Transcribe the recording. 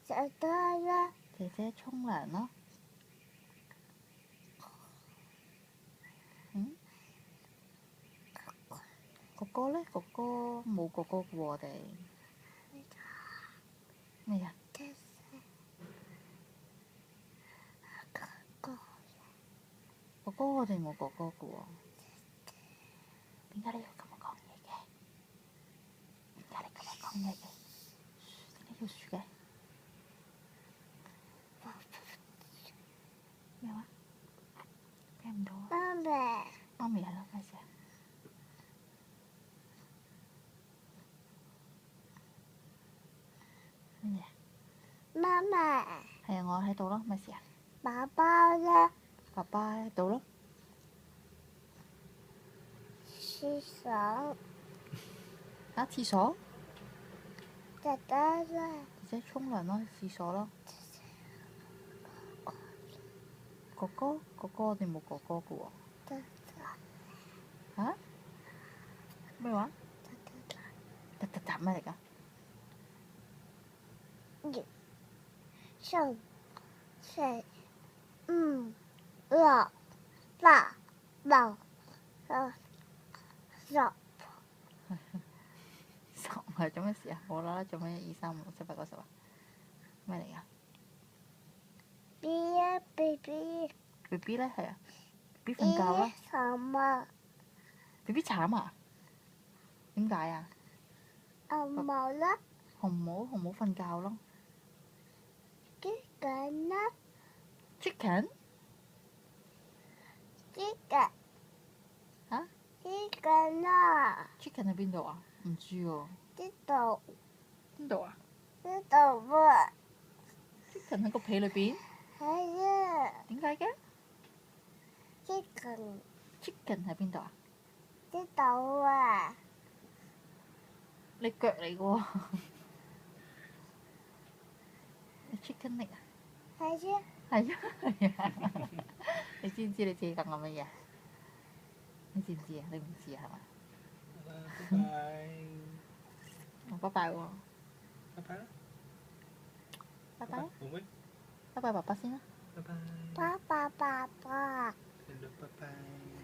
姐姐咧？姐姐沖涼咯。嗯？哥哥咧？哥哥冇哥哥嘅喎，我哋。咩啊？哥哥我哋冇哥哥嘅喎。點解你要咁樣講嘢嘅？點解你咁樣講嘢嘅？點解要説嘅？咩話？聽唔到啊！媽咪。媽咪係咯，咩事啊？咩嘢？媽咪。係啊，我喺度咯，咩事啊？爸爸咧？爸爸喺度咯。廁所。嚇！廁所？姐姐咧？姐姐沖涼咯，廁所咯。哥哥我哋冇哥哥嘅喎。嚇？咩話？突咩嚟㗎？一、三、四、五、六、八、九、十。十係做咩事啊？冇啦啦做咩？1、2、3、5、6、7、8、9、10啊？咩嚟㗎 B 啊 BB。？BB 咧係啊，BB 瞓覺啦。什麼？ BB 慘啊？點解啊？冇啦。紅帽瞓覺咯。Chicken 啦。 Chicken？ Chicken。嚇 Chicken 啦。 ？Chicken 喺邊度啊？唔知喎。呢度。邊度啊呢度喎。 ？Chicken 喺個被裏邊？係啊。點解嘅 Chicken。 ？Chicken 喺邊度啊？呢度啊。你腳嚟嘅喎。你 chicken 嚟啊？係啊。係啊係啊！你知唔知你自己講緊乜嘢？你知唔知啊？你唔知啊係嘛？拜拜喎！拜拜啦！拜拜啦！妹妹，拜拜爸爸先啦！拜拜。爸爸爸爸。拜拜。